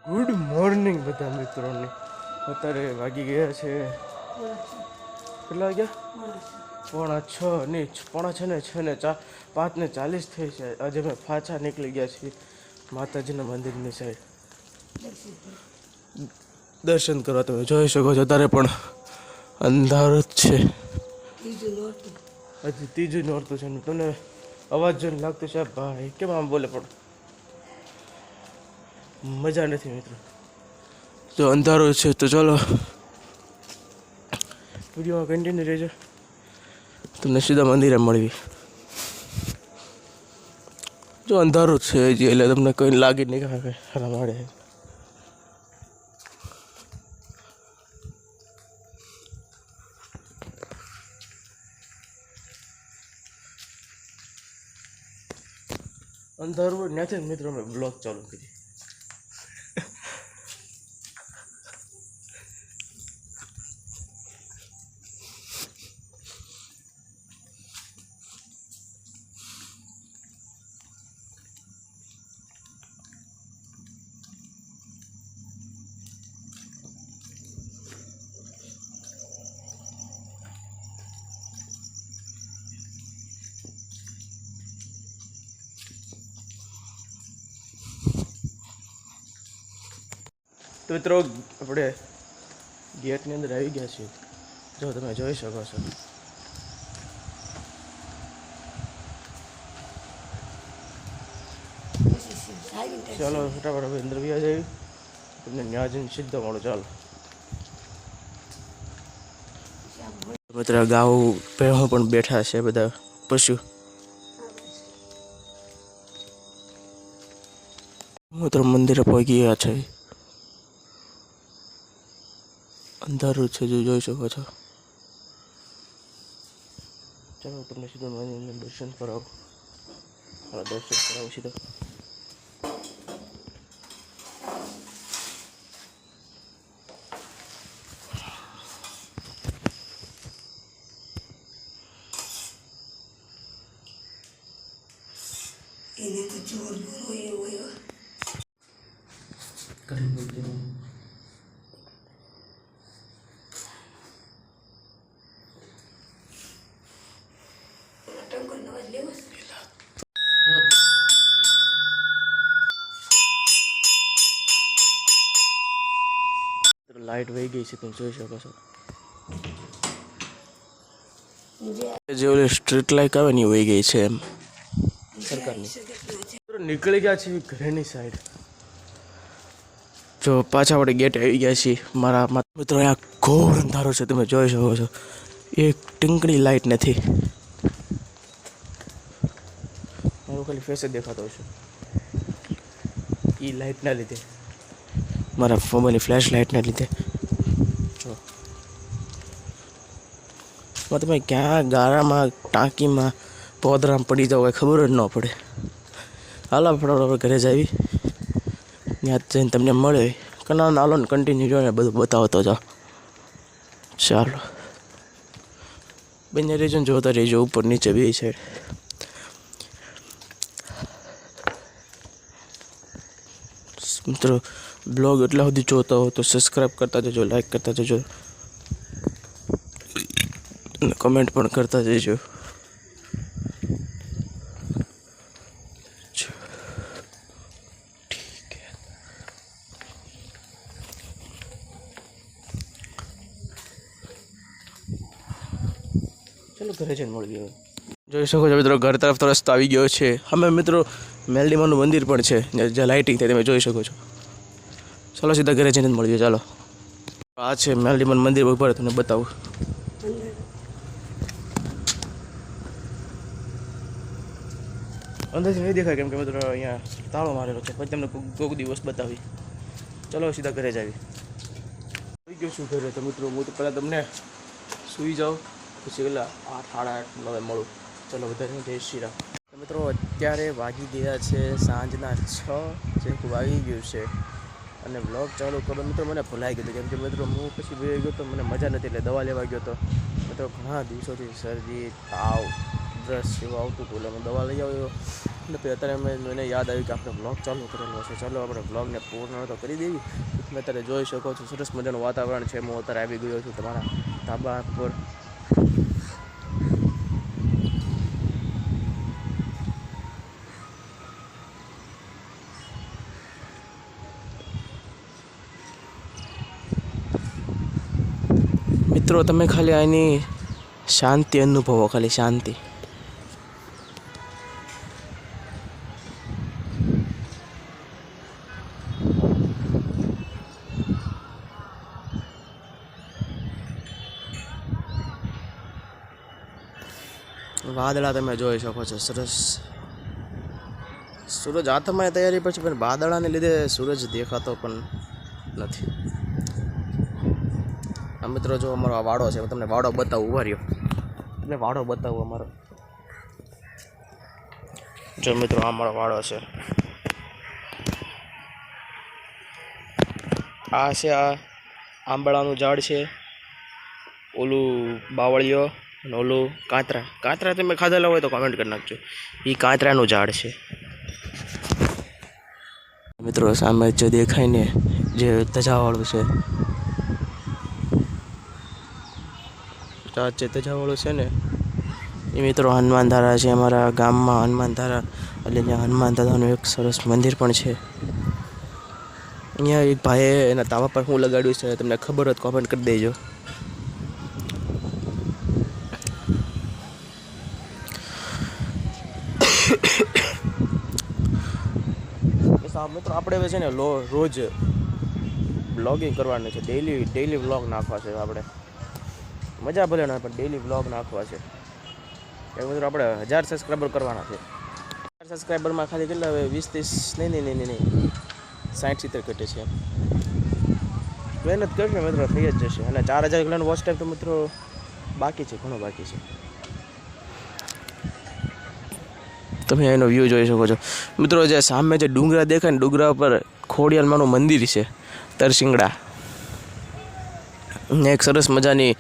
Good morning બધા મિત્રોને. અત્યારે વાગી ગયા છે કેટલા વાગ્યા? 5:45 ને 5:40 થઈ છે. આજે અમે પાછા નીકળી ગયા છીએ માતાજીના મંદિરની સાઈડ દર્શન કરવા. તમે જોઈ શકો છો અત્યારે પણ અંધારું જ છે. હજી ત્રીજું નોરતું છે ને તમને અવાજ જોઈને લાગતું છે ભાઈ કેમ આમ બોલે, પણ મજા નથી મિત્રો. જો અંધારું છે તો ચાલો વિડીયોમાં કન્ટિન્યુ રહેજો, તમને સીધા મંદિરે મળવી. જો અંધારું છે હજી એટલે તમને કંઈ લાગી નહીં કે હાલા મળે. અંધારું હોય ત્યાંથી મિત્રો અમે બ્લોગ ચાલુ કરી. તો મિત્રો આપણે ગેટની અંદર આવી ગયા છીએ. જો તમે જોઈ શકો છો. ચાલો ફટાફટ હવે અંદર વ્યા જઈએ, તમને ત્યાં જઈને સીધો મળો. ચાલો મિત્રો ગાઉ ભેહો પણ બેઠા છે, બધા પશુ. મિત્રો મંદિરે પહોંચી ગયા છે. અંધારું છે જો જોઈ શકો છો. ચાલો તમને સીધો મંદિરના દર્શન કરાવો. દર્શન કરાવો સીધો. એને તો ચોર હોય કરી બોલજો. લાઈટ વહી ગઈ છે, તમે જોઈ શકો છો. જે ઓલી સ્ટ્રીટ લાઇટ આવે ને વહી ગઈ છે એમ સરકારની. નીકળી ગયા છીએ ઘરેની સાઈડ. જો પાછા આપણે ગેટ આવી ગયા છીએ. મારા મિત્રો અહીંયા ઘોર અંધારો છે, તમે જોઈ શકો છો. એક ટીંકડી લાઇટ નથી. મારો ખાલી ફેસ જ દેખાતો હશે એ લાઇટના લીધે, મારા ફોનની ફ્લેશ લાઇટના લીધે. જો તમે ક્યાં ગારામાં ટાંકીમાં પોદરામાં પડી જાવ કાંઈ ખબર જ ન પડે. હાલો ફટાફટ આપણે ઘરે જ આવી, ત્યાં જઈને તમને મળે. કના નાલો ને કન્ટિન્યુ જો ને બધું બતાવતો જાઓ. ચાલો બંને રેજો ને જોતા રહેજો, ઉપર નીચે બે સાઈડ. મિત્રો બ્લોગ એટલા સુધી જોતા હો તો સબસ્ક્રાઈબ કરતા જજો, લાઈક કરતા જજો, અને કમેન્ટ પણ કરતા જજો. ચલો ઘરે જઈને મળી ગયો. જોઈ શકો છો મિત્રો ઘર તરફ તો રસ્તો આવી ગયો છે. અમે મિત્રો મેલડીમાનું મંદિર પણ છે જ્યાં લાઇટિંગ થાય તમે જોઈ શકો છો. ચાલો સીધા ઘરે જઈને મળીએ. ચાલો આ છે મેલડીમાનું મંદિર ઉપર, તમને બતાવું. અંદરથી નહીં દેખાય કેમ કે મિત્રો અહીંયા તાળો મારેલો છે. પછી તમને કોઈક દિવસ બતાવી. ચલો સીધા ઘરે જ આવી ગયો છું ઘરે. તો મિત્રો હું તો પહેલાં તમને સૂઈ જાઉં, પછી પેલા 8, 8:30 9 મળું. ચલો બધાને જય શ્રી રામ. મિત્રો અત્યારે વાગી ગયા છે સાંજના 6 જે વાગી ગયું છે, અને બ્લોગ ચાલુ કરો. મિત્રો મને ભૂલાઈ ગયું કેમ કે મિત્રો હું પછી બે ગયો તો મને મજા નથી એટલે દવા લેવા ગયો હતો. મિત્રો ઘણા દિવસોથી શરદી તાવ બ્રશ જેવું આવતું હતું એટલે હું દવા લઈ આવ્યો. ને પછી અત્યારે મને યાદ આવ્યું કે આપણે બ્લોગ ચાલુ કરેલો છે. ચાલો આપણે બ્લોગને પૂર્ણ તો કરી દેવી. તમે અત્યારે જોઈ શકો છો સરસ મજાનું વાતાવરણ છે. હું અત્યારે આવી ગયો છું તમારા ધાબા પર. મિત્રો તમે ખાલી આની શાંતિ અનુભવો, ખાલી શાંતિ. વાદળા તમે જોઈ શકો છો સરસ. સૂરજ હાથમાં તૈયારી પછી પણ વાદળાને લીધે સૂરજ દેખાતો પણ નથી. આ મિત્રો જો અમારો આ વાડો છે. હું તમને વાડો બતાવું, ઉભા રહ્યો, તમને વાડો બતાવું અમારો. જો મિત્રો આ અમારો વાડો છે. આ છે આ આંબળાનું ઝાડ છે, ઓલું બાવળીઓ અને ઓલું કાંતરા. કાંતરા તમે ખાધેલા હોય તો કોમેન્ટ કરી નાખજો. એ કાંતરાનું ઝાડ છે. મિત્રો સામે જે દેખાય ને જે ધજાવાળું છે, જે ધજાવાળું છે ને એ મિત્રો હનુમાન ધારા છે. અમારા ગામમાં હનુમાન ધારા એટલે ત્યાં હનુમાન દાદાનું એક સરસ મંદિર પણ છે. અહીંયા એક ભાઈએ એના તાવા પર શું લગાડ્યું છે તમને ખબર હોય તો કોમેન્ટ કરી દેજો. મિત્રો આપણે હવે છે ને રોજ બ્લોગિંગ કરવાનું છે. ડેઈલી વ્લોગ નાખવા છે આપણે. મજા ભલે ના પણ ડેઈલી વ્લોગ નાખવા છે. એ મિત્રો આપણે 1000 સબસ્ક્રાઈબર કરવાના છે. 1000 સબસ્ક્રાઈબરમાં ખાલી કેટલા હવે 20-30 નહીં 60-70 ઘટે છે. મહેનત કરશે મિત્રો થઈ જ જશે. અને 4000 કિલોનો વોચ ટાઈમ તો મિત્રો બાકી છે, ઘણો બાકી છે. તમે એનો વ્યૂ જોઈ શકો છો મિત્રો. જે સામે જે ડુંગરા દેખાય ને ડુંગરા પર ખોડિયાલમાંનું મંદિર છે, તરસિંગડા. એક સરસ મજાની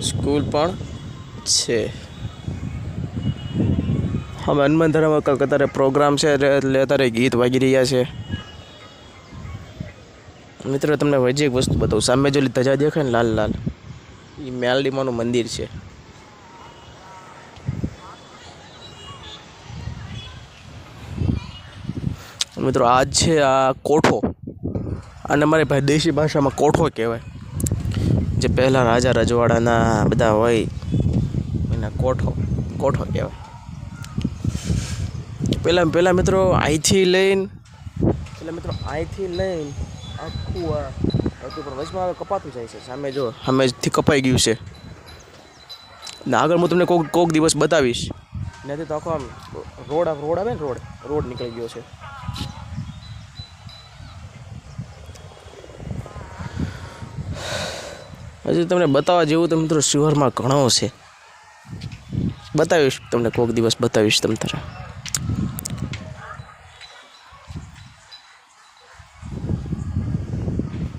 સ્કૂલ પણ છે. હવે હનુમાન ધારામાં અત્યારે પ્રોગ્રામ છે એટલે અત્યારે ગીત વાગી રહ્યા છે. મિત્રો તમને હજી એક વસ્તુ બતાવું. સામે જે ધજા દેખાય ને લાલ લાલ, એ મેલડીમાંનું મંદિર છે. મિત્રો આજ છે આ કોઠો, અને અમારી ભાઈ દેશી ભાષામાં કોઠો કહેવાય. જે પહેલાં રાજા રજવાડાના બધા હોય એના કોઠો કહેવાય. પહેલાં મિત્રો અહીંથી લઈને આખું આ હતું, પણ વચમાં હવે કપાતું જાય છે. સામે જો સામેથી કપાઈ ગયું છે. ને આગળ હું તમને કોક દિવસ બતાવીશ. નથી તો આખો આમ રોડ આવે ને રોડ નીકળી ગયો છે. હજી તમને બતાવવા જેવું તો મિત્રો શહેરમાં ઘણો છે. બતાવીશ તમને કોઈક દિવસ બતાવીશ તમ તારે.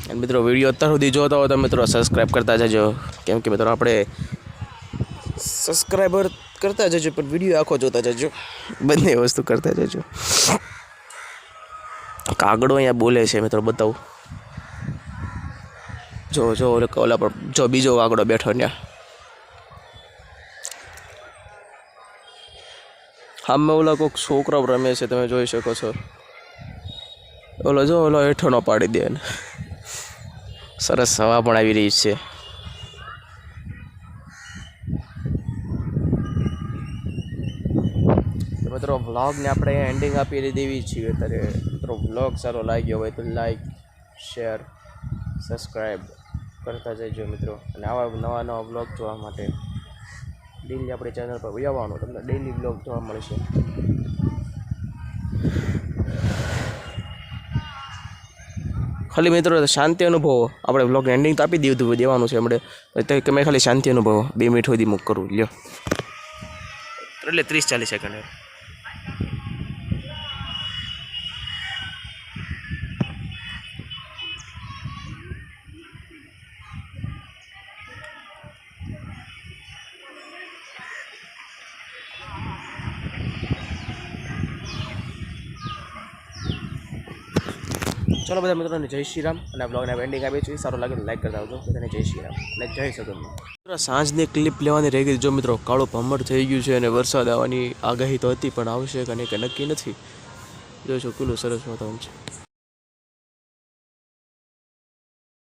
અને મિત્રો વિડીયો અત્યાર સુધી જોતા હોય તો મિત્રો સબસ્ક્રાઈબ કરતા જજો. કેમ કે મિત્રો આપણે સબસ્ક્રાઈબર કરતા જજો પણ વિડીયો આખો જોતા જજો. બંને વસ્તુ કરતા જજો. કાગડો અહીંયા બોલે છે મિત્રો, બતાવું. જો ઓલા પર જો બીજો વાગડો બેઠો ત્યાં. સામે ઓલા કોઈક છોકરાઓ રમે છે, તમે જોઈ શકો છો. ઓલો હેઠો ન પાડી દે. સરસ હવા પણ આવી રહી છે. મિત્રો વ્લોગને આપણે એન્ડિંગ આપી દેવી છીએ અત્યારે. મિત્રો વ્લોગ સારો લાગ્યો હોય તો લાઈક, શેર, સબસ્ક્રાઈબ કરતા જજો મિત્રો. અને આવા નવા વ્લોગ જોવા માટે ડેઈલી આપણી ચેનલ પર આવવાનું. તમને ડેઈલી વ્લોગ જોવા મળશે. ખાલી મિત્રો શાંતિ અનુભવો. આપણે વ્લોગ એન્ડિંગ તો આપી દેવાનું છે હમણાં. તમે ખાલી શાંતિ અનુભવો. 2 મિનિટ સુધી મૂક કરું લ્યો, એટલે 30-40 સેકન્ડ. ચલો બધા મિત્રોને જય શ્રી રામ અને બ્લોગને એન્ડિંગ આપીએ છીએ. સારું લાગે તો લાઈક કરતા આવજો. બધાને જય શ્રી રામ અને જય સગન. સાંજની ક્લિપ લેવાની રહી ગઈ. જો મિત્રો કાળું ભમર થઈ ગયું છે અને વરસાદ આવવાની આગાહી તો હતી પણ આવશે કે નહીં કે નક્કી નથી. જોઈશું કેટલું સરસ વાતાવરણ છે.